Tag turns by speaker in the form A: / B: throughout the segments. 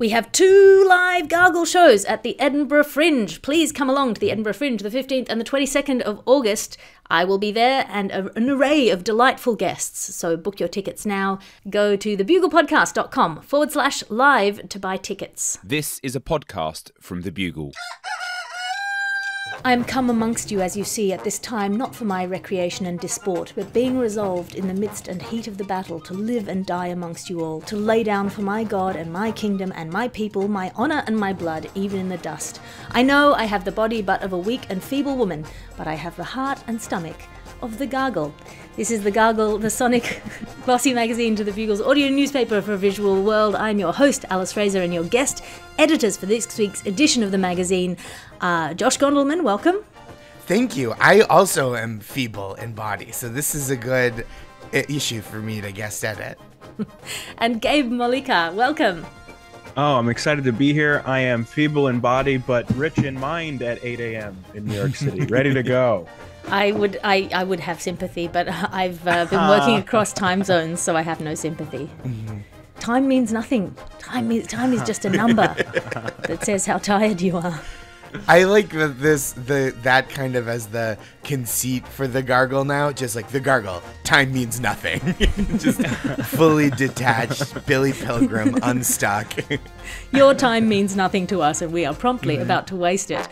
A: We have 2 live Gargle shows at the Edinburgh Fringe. Please come along to the Edinburgh Fringe, the 15th and the 22nd of August. I will be there and an array of delightful guests. So book your tickets now. Go to thebuglepodcast.com/live to buy tickets.
B: This is a podcast from The Bugle.
A: I am come amongst you, as you see, at this time, not for my recreation and disport, but being resolved in the midst and heat of the battle to live and die amongst you all, to lay down for my God and my kingdom and my people, my honour and my blood, even in the dust. I know I have the body but of a weak and feeble woman, but I have the heart and stomach of the Gargle. This is the Gargle, the sonic glossy magazine to the Bugle's audio newspaper for a visual world. I'm your host, Alice Fraser, and your guest editors for this week's edition of the magazine, Josh Gondelman, welcome.
C: Thank you. I also am feeble in body, so this is a good issue for me to guest edit.
A: And Gabe Mollica, welcome.
D: Oh, I'm excited to be here. I am feeble in body, but rich in mind at 8 a.m. in New York City, ready to go.
A: I would have sympathy, but I've been working across time zones, so I have no sympathy. Mm-hmm. Time means nothing. Time is just a number that says how tired you are.
C: I like that kind of as the conceit for the Gargle now, just like the Gargle, time means nothing. Just fully detached, Billy Pilgrim, unstuck.
A: Your time means nothing to us, and we are promptly about to waste it.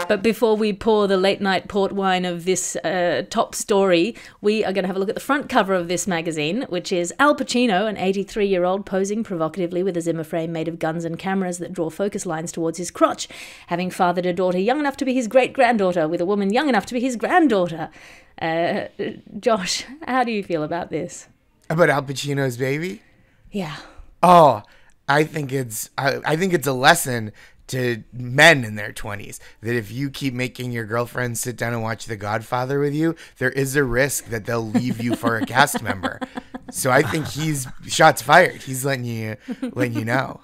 A: But before we pour the late-night port wine of this top story, we are going to have a look at the front cover of this magazine, which is Al Pacino, an 83-year-old, posing provocatively with a Zimmer frame made of guns and cameras that draw focus lines towards his crotch, having fathered a daughter young enough to be his great-granddaughter with a woman young enough to be his granddaughter. Josh, how do you feel about this?
C: About Al Pacino's baby?
A: Yeah.
C: Oh, I think it's a lesson to men in their 20s that if you keep making your girlfriend sit down and watch The Godfather with you, there is a risk that they'll leave you for a cast member. So I think he's shots fired. He's letting you know.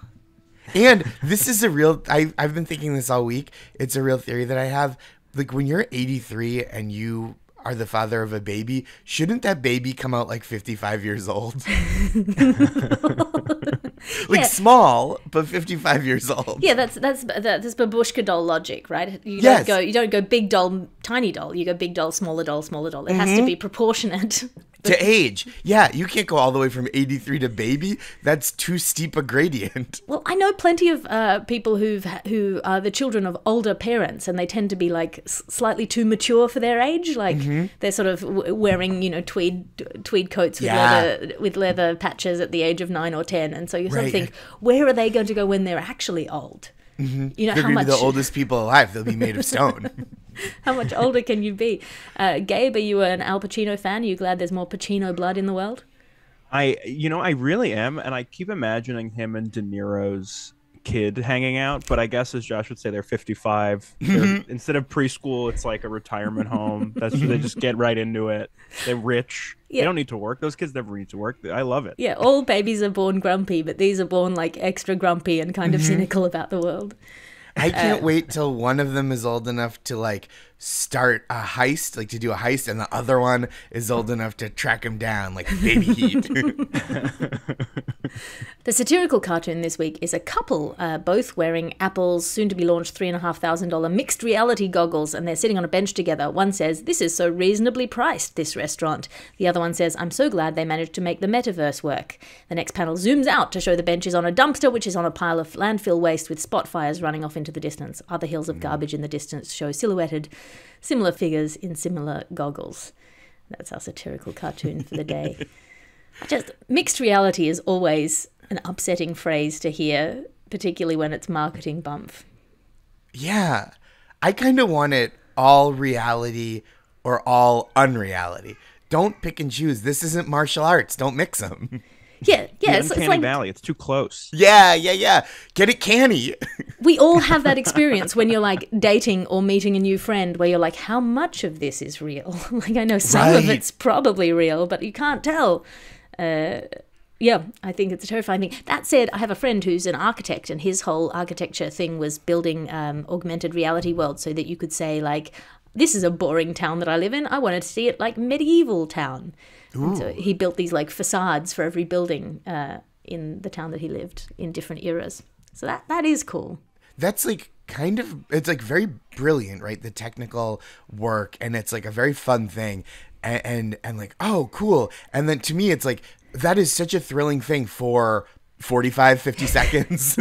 C: And this is a real, I've been thinking this all week. It's a real theory that I have. Like when you're 83 and you are the father of a baby, shouldn't that baby come out like 55 years old? Like small, but 55 years old.
A: Yeah, that's babushka doll logic, right? You don't go big doll, tiny doll. You go big doll, smaller doll, smaller doll. It has to be proportionate.
C: To age. Yeah, you can't go all the way from 83 to baby. That's too steep a gradient.
A: Well, I know plenty of people who are the children of older parents, and they tend to be like slightly too mature for their age. Like they're sort of wearing, tweed coats with leather patches at the age of 9 or 10, and so you sort of think, where are they going to go when they're actually old?
C: Mm-hmm. You know, they're going to be the oldest people alive. They'll be made of stone.
A: How much older can you be? Gabe, are you an Al Pacino fan? Are you glad there's more Pacino blood in the world?
D: I really am, and I keep imagining him and De Niro's kid hanging out, but I guess as Josh would say, they're 55. Instead of preschool, it's like a retirement home. They just get right into it. They're rich. Yeah. They don't need to work. Those kids never need to work. I love it. Yeah,
A: all babies are born grumpy, but these are born like extra grumpy and kind of cynical about the world.
C: I can't wait till one of them is old enough to like start a heist, like to do a heist, and the other one is old enough to track him down, like Baby Heat.
A: The satirical cartoon this week is a couple, both wearing Apple's soon-to-be-launched $3,500 mixed reality goggles, and they're sitting on a bench together. One says, "This is so reasonably priced, this restaurant." The other one says, "I'm so glad they managed to make the metaverse work." The next panel zooms out to show the bench is on a dumpster, which is on a pile of landfill waste with spot fires running off into the distance. Other hills of garbage in the distance show silhouetted similar figures in similar goggles. That's our satirical cartoon for the day. Just mixed reality is always an upsetting phrase to hear, particularly when it's marketing bump.
C: Yeah. I kind of want it all reality or all unreality. Don't pick and choose. This isn't martial arts. Don't mix them.
A: Yeah.
D: It's like Valley. It's too close.
C: Yeah. Get it canny.
A: We all have that experience when you're like dating or meeting a new friend where you're like, how much of this is real? Like I know some of it's probably real, but you can't tell. Yeah, I think it's a terrifying thing. That said, I have a friend who's an architect, and his whole architecture thing was building augmented reality worlds so that you could say, like, this is a boring town that I live in. I wanted to see it like medieval town. And so he built these like facades for every building in the town that he lived in different eras. So that is cool.
C: That's like it's like very brilliant, right? The technical work, and it's like a very fun thing, and like, oh, cool. And then to me, it's like, that is such a thrilling thing for 50 seconds.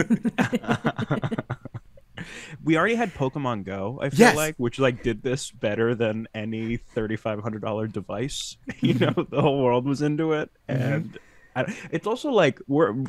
D: We already had Pokemon Go, I feel like, which like did this better than any $3,500 device. You know, the whole world was into it, and it's also like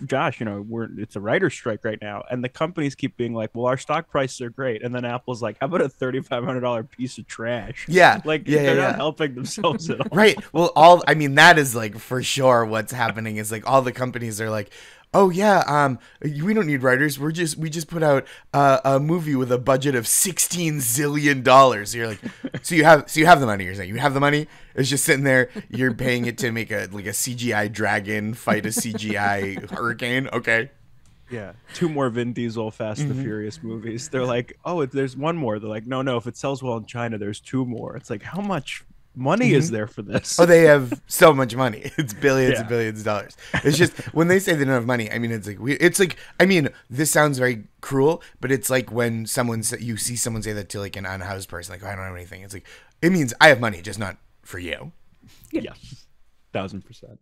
D: Josh, it's a writer's strike right now, and the companies keep being like, well, our stock prices are great, and then Apple's like, how about a $3,500 piece of trash?
C: Yeah,
D: like they're not helping themselves at all.
C: Right. Well, that is like for sure what's happening is like all the companies are like, oh yeah, we don't need writers. We just put out a movie with a budget of $16 zillion. So you're like, so you have the money. You're saying you have the money. It's just sitting there. You're paying it to make a CGI dragon fight a CGI hurricane. Okay.
D: Yeah, 2 more Vin Diesel Fast and the Furious movies. They're like, oh, there's 1 more. They're like, no, if it sells well in China, there's 2 more. It's like, how much money is there for this?
C: Oh, they have so much money. It's billions and billions of dollars. It's just when they say they don't have money, I mean, this sounds very cruel, but it's like when you see someone say that to like an unhoused person, like, oh, I don't have anything. It's like, it means I have money, just not for you.
D: Yeah, 1000%.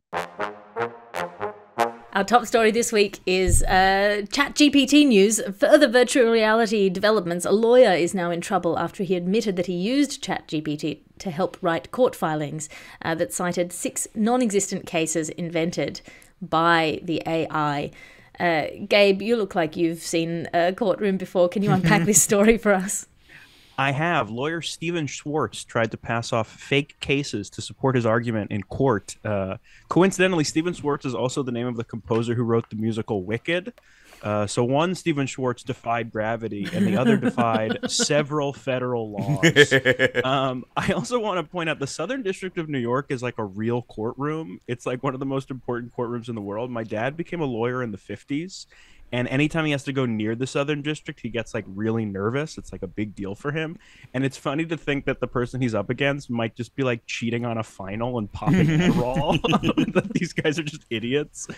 A: Our top story this week is ChatGPT news. Further virtual reality developments. A lawyer is now in trouble after he admitted that he used ChatGPT to help write court filings that cited 6 non-existent cases invented by the AI. Gabe, you look like you've seen a courtroom before. Can you unpack this story for us?
D: I have. Lawyer Stephen Schwartz tried to pass off fake cases to support his argument in court. Coincidentally, Stephen Schwartz is also the name of the composer who wrote the musical Wicked. So one Stephen Schwartz defied gravity, and the other defied several federal laws. I also want to point out the Southern District of New York is like a real courtroom. It's like one of the most important courtrooms in the world. My dad became a lawyer in the 50s. And anytime he has to go near the Southern District, he gets like really nervous. It's like a big deal for him. And it's funny to think that the person he's up against might just be like cheating on a final and popping Adderall. That these guys are just idiots.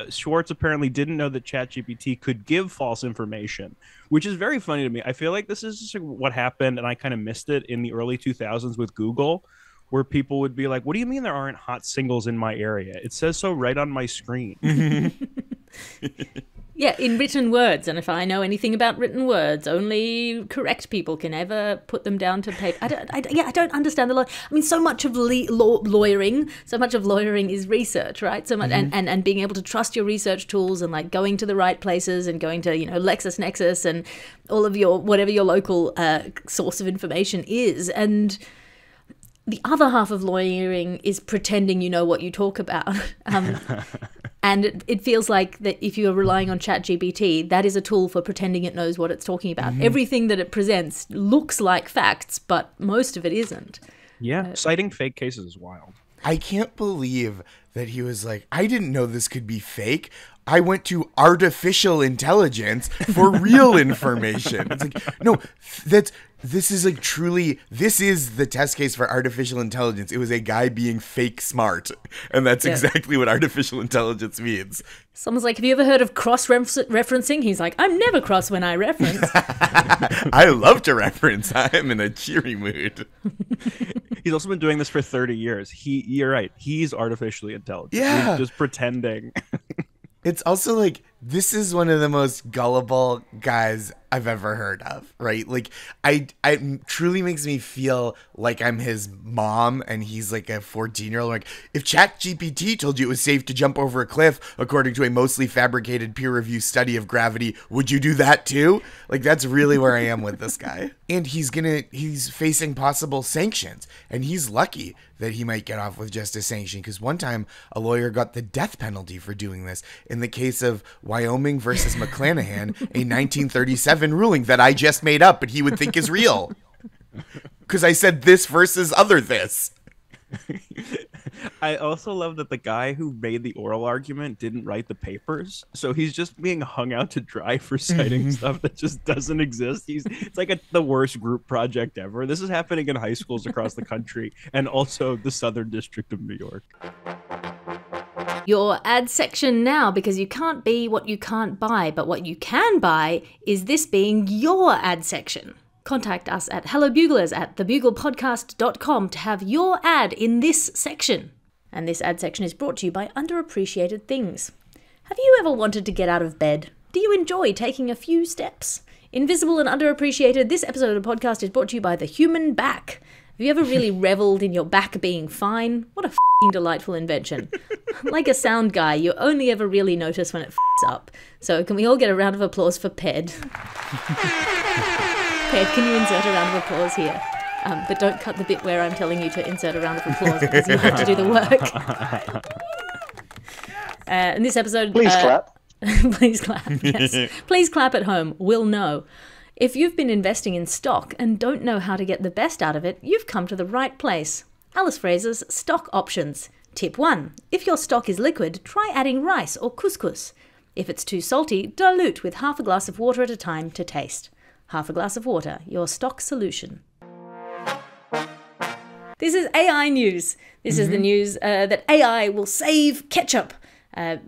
D: Schwartz apparently didn't know that ChatGPT could give false information, which is very funny to me. I feel like this is just what happened, and I kind of missed it in the early 2000s with Google, where people would be like, what do you mean there aren't hot singles in my area? It says so right on my screen.
A: Yeah, in written words. And if I know anything about written words, only correct people can ever put them down to paper. I don't understand the law. I mean, so much of lawyering is research, right? So much, and being able to trust your research tools and like going to the right places and going to, LexisNexis and all of whatever your local source of information is. And the other half of lawyering is pretending you know what you talk about. And it feels like that if you're relying on ChatGPT, that is a tool for pretending it knows what it's talking about. Everything that it presents looks like facts, but most of it isn't.
D: Yeah, citing fake cases is wild.
C: I can't believe that he was like, I didn't know this could be fake. I went to artificial intelligence for real information. It's like, no, this is like truly, this is the test case for artificial intelligence. It was a guy being fake smart. And that's exactly what artificial intelligence means.
A: Someone's like, have you ever heard of cross-referencing? He's like, I'm never cross when I reference.
C: I love to reference. I'm in a cheery mood.
D: He's also been doing this for 30 years. You're right. He's artificially intelligent.
C: Yeah.
D: He's just pretending.
C: It's also like, this is one of the most gullible guys I've ever heard of, right? Like, it truly makes me feel like I'm his mom and he's like a 14-year-old. Like, if ChatGPT told you it was safe to jump over a cliff, according to a mostly fabricated peer-reviewed study of gravity, would you do that too? Like, that's really where I am with this guy. And he's facing possible sanctions, and he's lucky that he might get off with just a sanction, because one time a lawyer got the death penalty for doing this in the case of Wyoming versus McClanahan, a 1937 ruling that I just made up, but he would think is real. Because I said this versus other this.
D: I also love that the guy who made the oral argument didn't write the papers, so he's just being hung out to dry for citing stuff that just doesn't exist. It's like the worst group project ever. This is happening in high schools across the country and also the Southern District of New York.
A: Your ad section now, because you can't be what you can't buy, but what you can buy is this being your ad section. Contact us at hellobuglers@thebuglepodcast.com to have your ad in this section. And this ad section is brought to you by Underappreciated Things. Have you ever wanted to get out of bed? Do you enjoy taking a few steps? Invisible and underappreciated, this episode of the podcast is brought to you by the human back. Have you ever really reveled in your back being fine? What a f***ing delightful invention. Like a sound guy, you only ever really notice when it f***s up. So can we all get a round of applause for Ped? Ped, can you insert a round of applause here? But don't cut the bit where I'm telling you to insert a round of applause because you have to do the work. In this episode...
E: Please clap.
A: Please clap, yes. Please clap at home. We'll know. If you've been investing in stock and don't know how to get the best out of it, you've come to the right place. Alice Fraser's Stock Options. Tip 1. If your stock is liquid, try adding rice or couscous. If it's too salty, dilute with half a glass of water at a time to taste. Half a glass of water, your stock solution. This is AI news. This is the news that AI will save ketchup.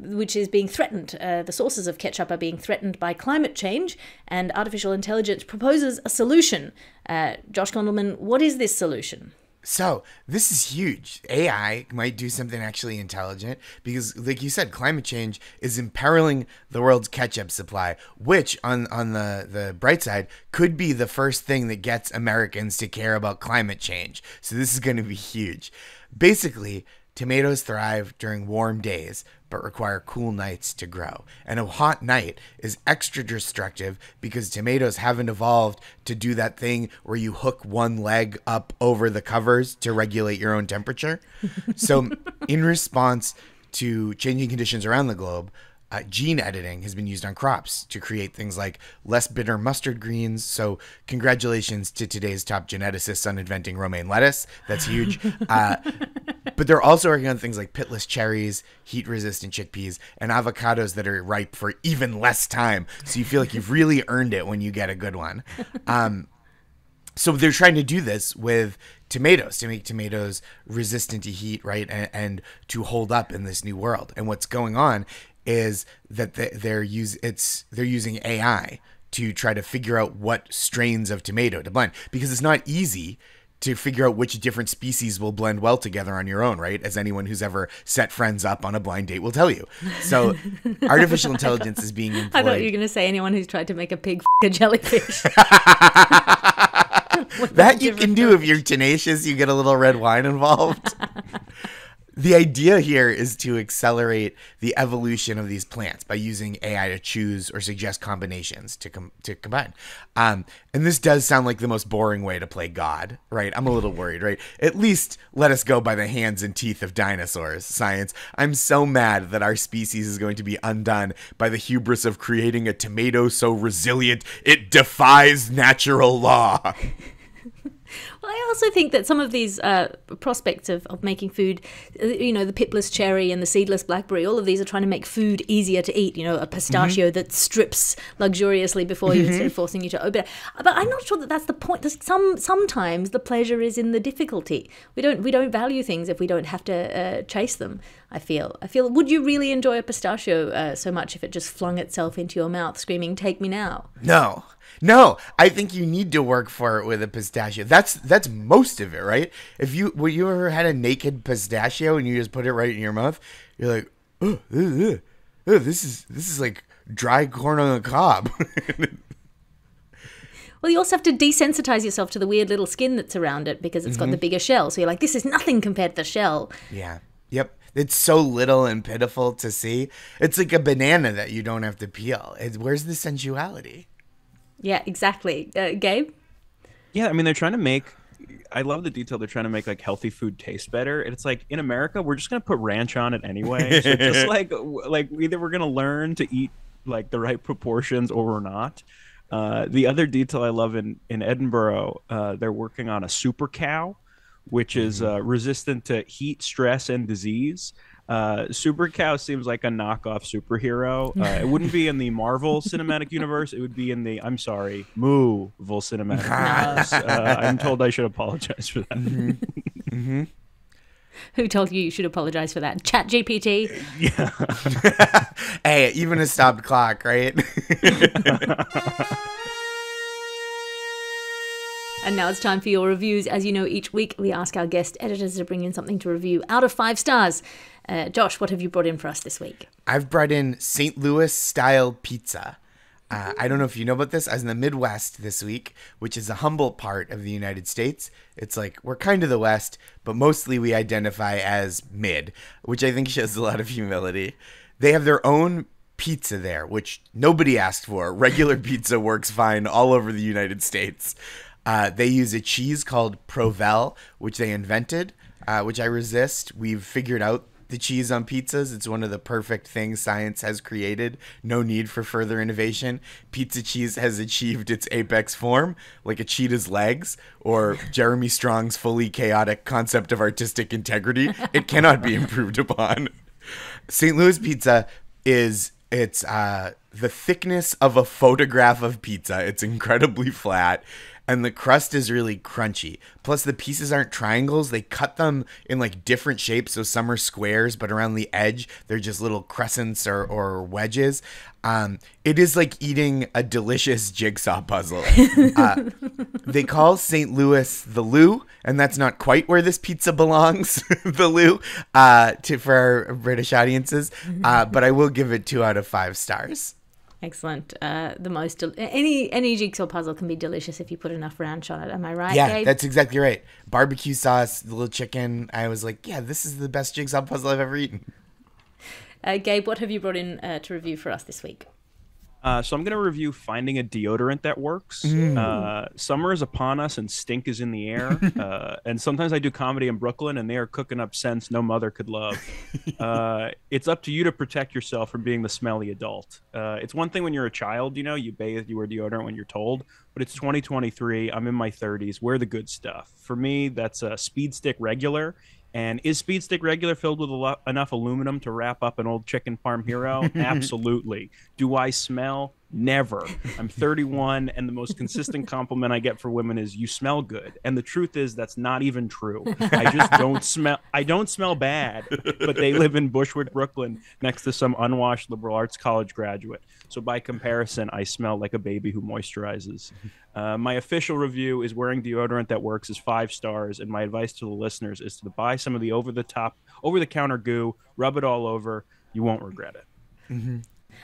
A: Which is being threatened. The sources of ketchup are being threatened by climate change, and artificial intelligence proposes a solution. Josh Gondelman, what is this solution?
C: So this is huge. AI might do something actually intelligent because, like you said, climate change is imperiling the world's ketchup supply, which on the bright side could be the first thing that gets Americans to care about climate change. So this is going to be huge. Basically, tomatoes thrive during warm days, but require cool nights to grow. And a hot night is extra destructive because tomatoes haven't evolved to do that thing where you hook one leg up over the covers to regulate your own temperature. So in response to changing conditions around the globe, gene editing has been used on crops to create things like less bitter mustard greens. So congratulations to today's top geneticists on inventing romaine lettuce. That's huge. But they're also working on things like pitless cherries, heat-resistant chickpeas, and avocados that are ripe for even less time. So you feel like you've really earned it when you get a good one. So they're trying to do this with tomatoes to make tomatoes resistant to heat, right? And to hold up in this new world. And what's going on is that they're using AI to try to figure out what strains of tomato to blend, because it's not easy to figure out which different species will blend well together on your own, right? As anyone who's ever set friends up on a blind date will tell you. So artificial intelligence is being employed.
A: I thought you were going to say anyone who's tried to make a pig a jellyfish.
C: That you can do if you're tenacious, you get a little red wine involved. The idea here is to accelerate the evolution of these plants by using AI to choose or suggest combinations to combine. And this does sound like the most boring way to play God, right? I'm a little worried, right? At least let us go by the hands and teeth of dinosaurs, science. I'm so mad that our species is going to be undone by the hubris of creating a tomato so resilient it defies natural law.
A: Well, I also think that some of these prospects of making food, the pitless cherry and the seedless blackberry, all of these are trying to make food easier to eat. A pistachio that strips luxuriously before you instead of forcing you to open it. But I'm not sure that that's the point. Sometimes the pleasure is in the difficulty. We don't value things if we don't have to chase them. I feel. Would you really enjoy a pistachio so much if it just flung itself into your mouth, screaming, "Take me now"?
C: No, I think you need to work for it with a pistachio. That's most of it, right? You ever had a naked pistachio and you just put it right in your mouth, you're like, oh, this is like dry corn on the cob.
A: Well, you also have to desensitize yourself to the weird little skin that's around it because it's got the bigger shell. So you're like, this is nothing compared to the shell.
C: Yeah. Yep. It's so little and pitiful to see. It's like a banana that you don't have to peel. Where's the sensuality?
A: Yeah, exactly. Gabe?
D: Yeah, I mean, I love the detail. They're trying to make like healthy food taste better. And it's like in America, we're just going to put ranch on it anyway. So just like either we're going to learn to eat like the right proportions or we're not. The other detail I love in Edinburgh, they're working on a super cow, which is resistant to heat, stress, and disease. Super Cow seems like a knockoff superhero. It wouldn't be in the Marvel Cinematic Universe. It would be in the, I'm sorry, Mooville Cinematic Universe. I'm told I should apologize for that.
A: Who told you should apologize for that? ChatGPT?
D: Yeah.
C: Hey, even a stopped clock, right?
A: And now it's time for your reviews. As you know, each week we ask our guest editors to bring in something to review out of 5 stars. Josh, what have you brought in for us this week?
C: I've brought in St. Louis style pizza. I don't know if you know about this. I was in the Midwest this week, which is a humble part of the United States. It's like we're kind of the West, but mostly we identify as mid, which I think shows a lot of humility. They have their own pizza there, which nobody asked for. Regular pizza works fine all over the United States. They use a cheese called Provel, which they invented, which I resist. We've figured out the cheese on pizzas. It's one of the perfect things science has created. No need for further innovation. Pizza cheese has achieved its apex form, like a cheetah's legs, or Jeremy Strong's fully chaotic concept of artistic integrity. It cannot be improved upon. St. Louis pizza is the thickness of a photograph of pizza. It's incredibly flat. And the crust is really crunchy. Plus, the pieces aren't triangles. They cut them in like different shapes. So some are squares, but around the edge, they're just little crescents or wedges. It is like eating a delicious jigsaw puzzle. They call St. Louis the Lou, and that's not quite where this pizza belongs, the Lou, for our British audiences. But I will give it 2 out of 5 stars.
A: Excellent. Any jigsaw puzzle can be delicious if you put enough ranch on it. Am I right,
C: Yeah,
A: Gabe?
C: that's exactly right. Barbecue sauce, the little chicken. I was like, yeah, this is the best jigsaw puzzle I've ever eaten.
A: Gabe, what have you brought in to review for us this week?
D: So I'm going to review finding a deodorant that works. Summer is upon us and stink is in the air. And sometimes I do comedy in Brooklyn and they are cooking up scents no mother could love. It's up to you to protect yourself from being the smelly adult. It's one thing when you're a child, you bathe, you wear deodorant when you're told. But it's 2023. I'm in my 30s. Wear the good stuff. For me, that's a Speed Stick Regular. And is Speed Stick Regular filled with enough aluminum to wrap up an old chicken farm hero? Absolutely. Do I smell? Never. I'm 31, and the most consistent compliment I get for women is, you smell good. And the truth is that's not even true. I just don't smell. I don't smell bad, but they live in Bushwick, Brooklyn, next to some unwashed liberal arts college graduate. So by comparison, I smell like a baby who moisturizes. My official review is wearing deodorant that works is 5 stars, and my advice to the listeners is to buy some of the over-the-counter goo, rub it all over. You won't regret it.
C: Mm-hmm.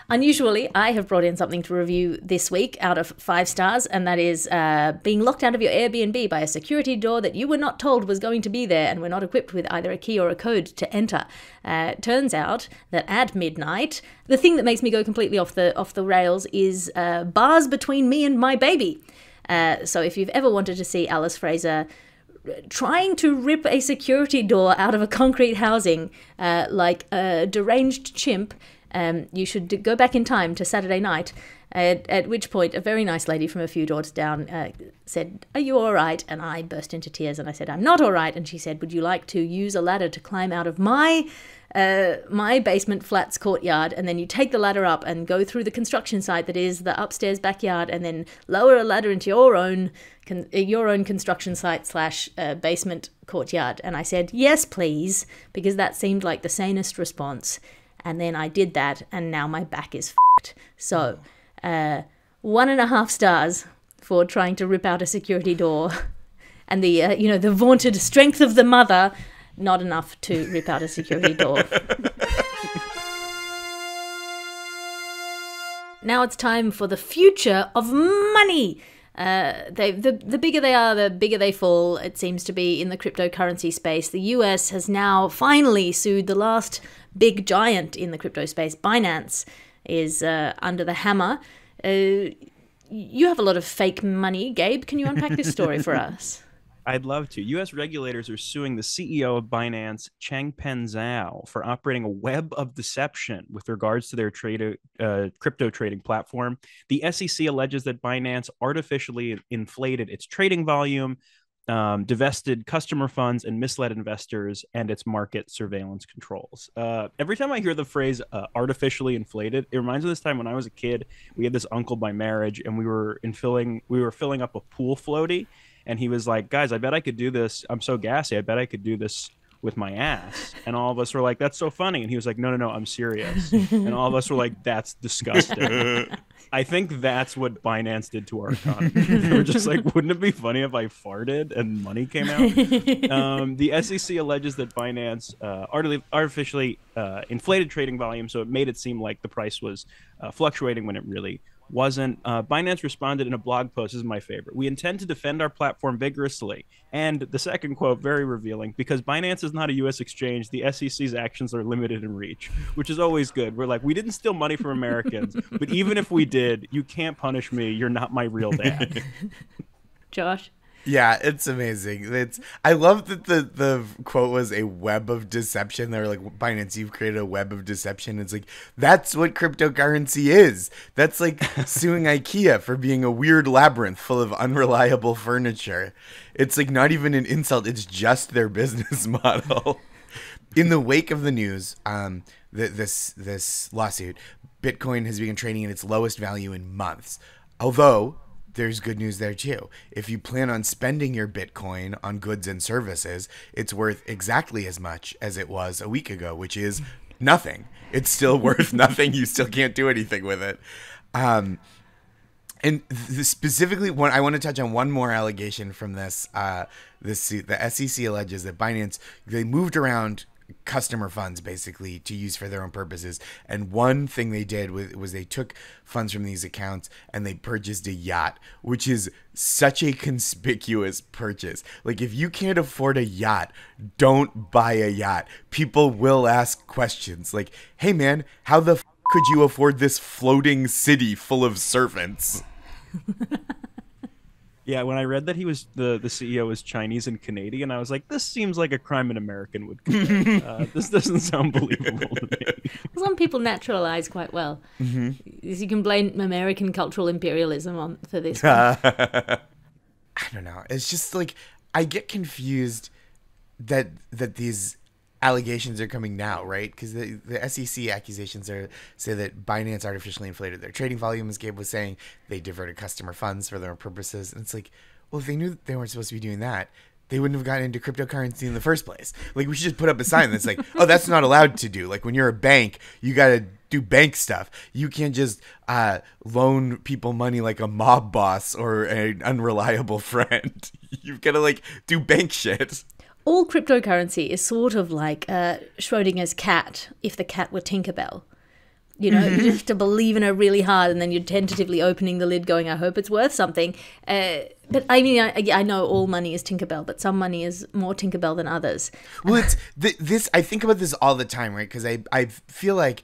A: Unusually, I have brought in something to review this week out of 5 stars, and that is being locked out of your Airbnb by a security door that you were not told was going to be there and were not equipped with either a key or a code to enter. Turns out that at midnight, the thing that makes me go completely off the rails is bars between me and my baby. So if you've ever wanted to see Alice Fraser trying to rip a security door out of a concrete housing like a deranged chimp, you should go back in time to Saturday night, at which point a very nice lady from a few doors down said, "Are you all right?" And I burst into tears and I said, "I'm not all right." And she said, "Would you like to use a ladder to climb out of my basement flat's courtyard, and then you take the ladder up and go through the construction site that is the upstairs backyard, and then lower a ladder into your own construction site / basement courtyard?" And I said, "Yes, please," because that seemed like the sanest response. And then I did that, and now my back is f***ed. So, 1.5 stars for trying to rip out a security door, and the vaunted strength of the mother. Not enough to rip out a security door. Now it's time for the future of money. The bigger they are, the bigger they fall. It seems to be in the cryptocurrency space. The US has now finally sued the last big giant in the crypto space. Binance is under the hammer. You have a lot of fake money, Gabe. Can you unpack this story for us?
D: I'd love to. U.S. regulators are suing the CEO of Binance, Changpeng Zhao, for operating a web of deception with regards to their crypto trading platform. The SEC alleges that Binance artificially inflated its trading volume, divested customer funds and misled investors and its market surveillance controls. Every time I hear the phrase artificially inflated, it reminds me of this time when I was a kid. We had this uncle by marriage, and we were filling up a pool floaty, and he was like, "Guys, I bet I could do this. I'm so gassy. I bet I could do this with my ass." And all of us were like, "That's so funny." And he was like, "No, I'm serious." And all of us were like, "That's disgusting." I think that's what Binance did to our economy. They were just like, wouldn't it be funny if I farted and money came out? The SEC alleges that Binance artificially inflated trading volume, so it made it seem like the price was fluctuating when it really wasn't. Binance responded in a blog post. This is my favorite. "We intend to defend our platform vigorously." And the second quote, very revealing, "Because Binance is not a U.S. exchange, the SEC's actions are limited in reach," which is always good. We're like, we didn't steal money from Americans, but even if we did, you can't punish me. You're not my real dad.
A: Josh?
C: Yeah, it's amazing. I love that the quote was a web of deception. They were like, "Binance, you've created a web of deception." It's like, that's what cryptocurrency is. That's like suing IKEA for being a weird labyrinth full of unreliable furniture. It's like not even an insult. It's just their business model. In the wake of the news, this lawsuit, Bitcoin has begun trading at its lowest value in months. Although there's good news there too. If you plan on spending your Bitcoin on goods and services, it's worth exactly as much as it was a week ago, which is nothing. It's still worth nothing. You still can't do anything with it. And specifically, I want to touch on one more allegation from this suit. The SEC alleges that Binance, they moved around customer funds basically to use for their own purposes, and one thing they did was they took funds from these accounts and they purchased a yacht, which is such a conspicuous purchase. Like, if you can't afford a yacht, don't buy a yacht. People will ask questions like, "Hey man, how the could you afford this floating city full of servants?"
D: Yeah, when I read that he was the CEO was Chinese and Canadian, I was like, this seems like a crime an American would commit. This doesn't sound believable to me.
A: Some people naturalize quite well. Mm-hmm. You can blame American cultural imperialism for this one.
C: I don't know. It's just like, I get confused that these allegations are coming now, right? Because the SEC accusations say that Binance artificially inflated their trading volume, as Gabe was saying. They diverted customer funds for their own purposes. And it's like, well, if they knew they weren't supposed to be doing that, they wouldn't have gotten into cryptocurrency in the first place. Like, we should just put up a sign that's like, oh, that's not allowed to do. Like, when you're a bank, you got to do bank stuff. You can't just loan people money like a mob boss or an unreliable friend. You've got to, like, do bank shit.
A: All cryptocurrency is sort of like Schrodinger's cat if the cat were Tinkerbell. You know, you have to believe in her really hard, and then you're tentatively opening the lid going, I hope it's worth something. But I mean, I know all money is Tinkerbell, but some money is more Tinkerbell than others.
C: Well, it's this. I think about this all the time, right? Because I feel like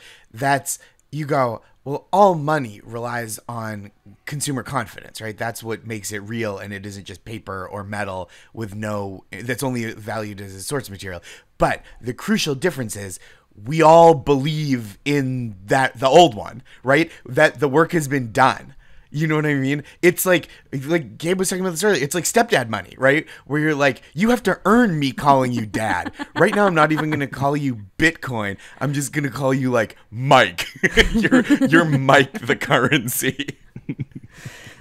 C: you go, well, all money relies on consumer confidence, right? That's what makes it real, and it isn't just paper or metal that's only valued as a source material. But the crucial difference is we all believe in the old one, right? That the work has been done. You know what I mean? It's like Gabe was talking about this earlier. It's like stepdad money, right? Where you're like, you have to earn me calling you dad. Right now, I'm not even going to call you Bitcoin. I'm just going to call you like Mike. you're Mike the currency.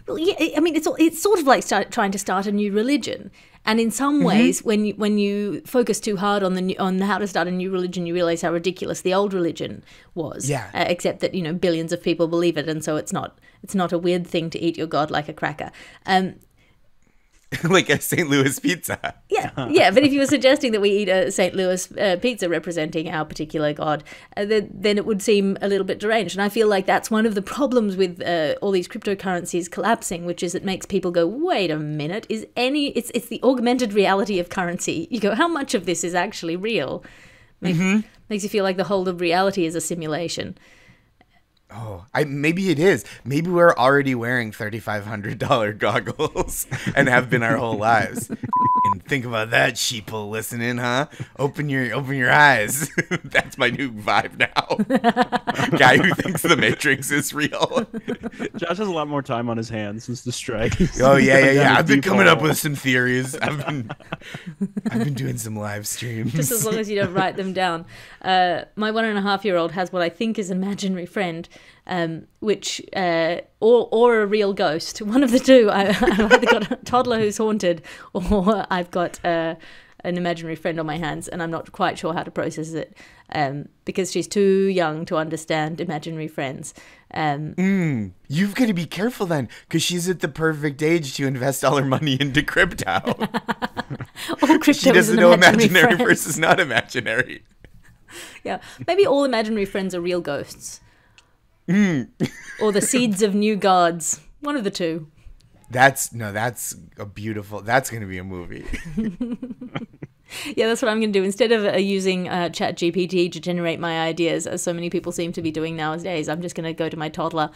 A: Well, yeah, I mean, it's sort of like trying to start a new religion. And in some ways, when you focus too hard on how to start a new religion, you realize how ridiculous the old religion was.
C: Yeah.
A: Except that, you know, billions of people believe it, and so it's not a weird thing to eat your god like a cracker.
C: Like a St. Louis pizza.
A: Yeah. But if you were suggesting that we eat a St. Louis pizza representing our particular god, then it would seem a little bit deranged. And I feel like that's one of the problems with all these cryptocurrencies collapsing, which is it makes people go, wait a minute, it's the augmented reality of currency. You go, how much of this is actually real? Makes you feel like the whole of reality is a simulation.
C: Oh, maybe it is. Maybe we're already wearing $3,500 goggles and have been our whole lives. And think about that, sheeple listening, huh? Open your eyes. That's my new vibe now. guy who thinks the Matrix is real.
D: Josh has a lot more time on his hands since the strike.
C: Oh yeah. I've been coming up with some theories. I've been doing some live streams.
A: Just as long as you don't write them down. My 1.5-year-old has what I think is an imaginary friend, which or a real ghost. One of the two. I've either got a toddler who's haunted, or I've got an imaginary friend on my hands, and I'm not quite sure how to process it because she's too young to understand imaginary friends.
C: You've got to be careful then, because she's at the perfect age to invest all her money into crypto.
A: All crypto
C: She doesn't know imaginary versus not imaginary.
A: Yeah, maybe all imaginary friends are real ghosts. Or the seeds of new gods. One of the two.
C: That's a beautiful. That's going to be a movie.
A: Yeah, that's what I'm going to do. Instead of using ChatGPT to generate my ideas, as so many people seem to be doing nowadays, I'm just going to go to my toddler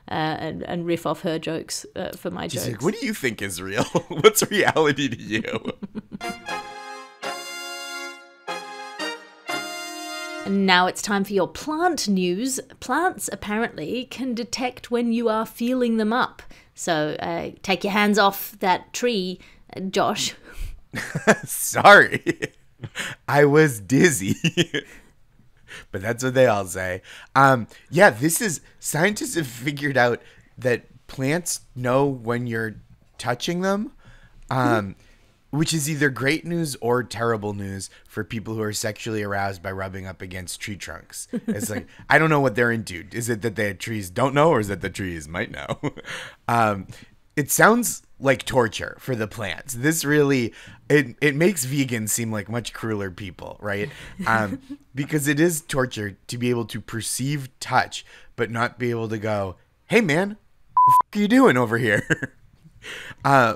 A: and riff off her jokes for my jokes.
C: Like, what do you think is real? What's reality to you?
A: And now it's time for your plant news. Plants apparently can detect when you are feeling them up. So take your hands off that tree, Josh.
C: Sorry. I was dizzy. But that's what they all say. Scientists have figured out that plants know when you're touching them, which is either great news or terrible news for people who are sexually aroused by rubbing up against tree trunks. It's like, I don't know what they're into. Is it that the trees don't know, or is it that the trees might know? It sounds like torture for the plants. This really, it makes vegans seem like much crueler people, right? Because it is torture to be able to perceive touch, but not be able to go, hey man, what the f*** are you doing over here?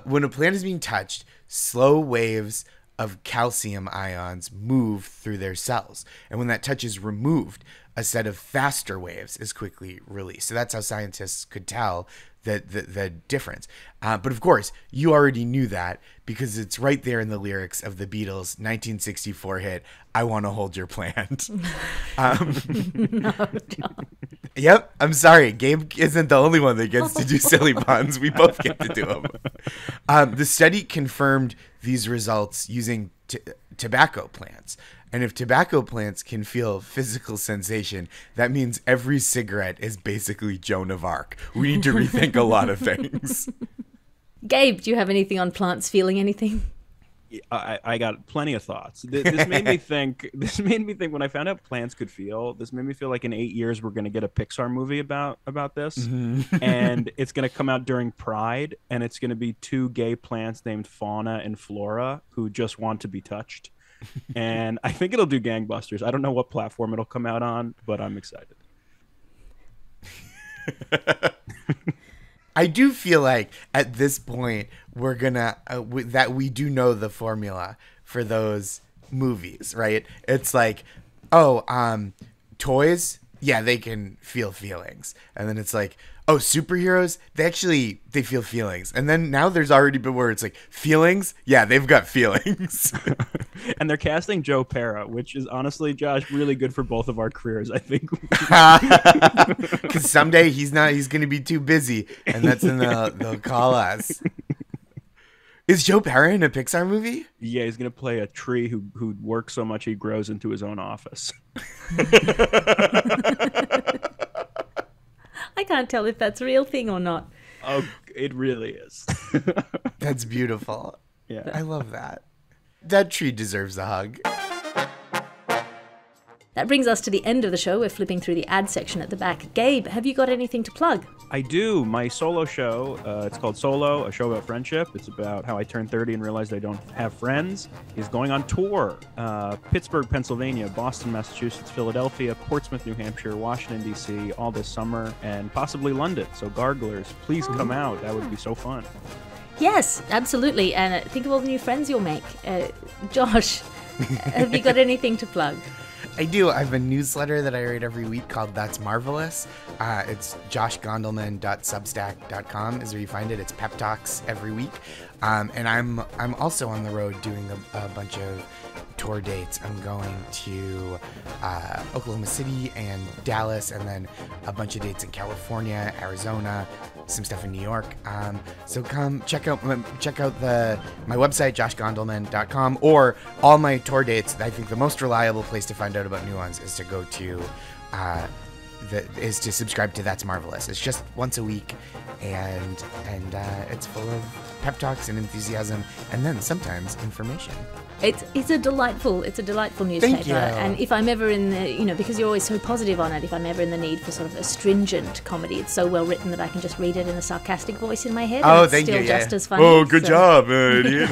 C: When a plant is being touched, slow waves of calcium ions move through their cells. And when that touch is removed, a set of faster waves is quickly released. So that's how scientists could tell the difference. But of course, you already knew that because it's right there in the lyrics of the Beatles' 1964 hit, I Want to Hold Your Plant.
A: No, don't.
C: Yep, I'm sorry. Gabe isn't the only one that gets to do silly puns. We both get to do them. The study confirmed these results using tobacco plants. And if tobacco plants can feel physical sensation, that means every cigarette is basically Joan of Arc. We need to rethink a lot of things.
A: Gabe, do you have anything on plants feeling anything?
D: I got plenty of thoughts. This made me think. This made me think when I found out plants could feel. This made me feel like in 8 years we're going to get a Pixar movie about this, and it's going to come out during Pride, and it's going to be two gay plants named Fauna and Flora who just want to be touched. And I think it'll do gangbusters. I don't know what platform it'll come out on, but I'm excited.
C: I do feel like at this point we're gonna that we do know the formula for those movies, right? It's like, toys, yeah, they can feel feelings, and then it's like, oh, superheroes, they feel feelings, and then now there's already been where it's like feelings, yeah, they've got feelings.
D: And they're casting Joe Pera, which is honestly, Josh, really good for both of our careers, I think.
C: Because someday he's going to be too busy, and that's when they'll call us. Is Joe Pera in a Pixar movie?
D: Yeah, he's going to play a tree who works so much he grows into his own office.
A: I can't tell if that's a real thing or not.
D: Oh, it really is.
C: That's beautiful.
D: Yeah,
C: I love that. That tree deserves a hug.
A: That brings us to the end of the show. We're flipping through the ad section at the back. Gabe, have you got anything to plug?
D: I do. My solo show, it's called Solo, a show about friendship. It's about how I turned 30 and realized I don't have friends. Is going on tour. Pittsburgh, Pennsylvania, Boston, Massachusetts, Philadelphia, Portsmouth, New Hampshire, Washington, D.C., all this summer, and possibly London. So Garglers, please come out. That would be so fun.
A: Yes, absolutely. And think of all the new friends you'll make. Josh, have you got anything to plug?
C: I do. I have a newsletter that I write every week called That's Marvelous. It's joshgondelman.substack.com is where you find it. It's pep talks every week. And I'm also on the road doing a bunch of tour dates. I'm going to Oklahoma City and Dallas, and then a bunch of dates in California, Arizona, some stuff in New York. So come check out my website, joshgondelman.com, or all my tour dates. I think the most reliable place to find out about new ones is to go to is to subscribe to That's Marvelous. It's just once a week, and it's full of pep talks and enthusiasm, and then sometimes information.
A: It's a delightful newspaper.
C: Thank you.
A: And if I'm ever in the, because you're always so positive on it, if I'm ever in the need for sort of astringent comedy, it's so well written that I can just read it in a sarcastic voice in my head.
C: Oh,
A: and it's
C: thank
A: still
C: you.
A: Just as funny.
C: Oh, good job, idiot.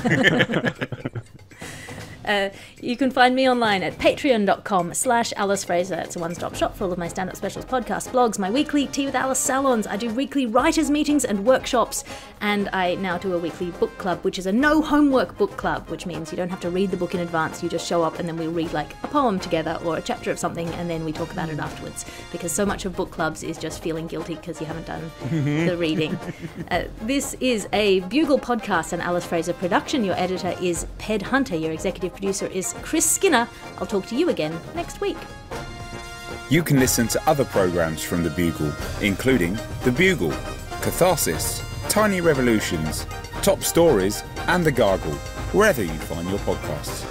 A: You can find me online at patreon.com/Alice Fraser. It's a one-stop shop for all of my stand-up specials, podcasts, blogs, my weekly Tea with Alice salons. I do weekly writers' meetings and workshops, and I now do a weekly book club, which is a no-homework book club, which means you don't have to read the book in advance. You just show up, and then we'll read like a poem together or a chapter of something, and then we talk about it afterwards, because so much of book clubs is just feeling guilty because you haven't done the reading. This is a Bugle podcast and Alice Fraser production. Your editor is Ped Hunter. Your executive producer is Chris Skinner. I'll talk to you again next week.
B: You can listen to other programmes from The Bugle, including The Bugle, Catharsis, Tiny Revolutions, Top Stories, and The Gargle, wherever you find your podcasts.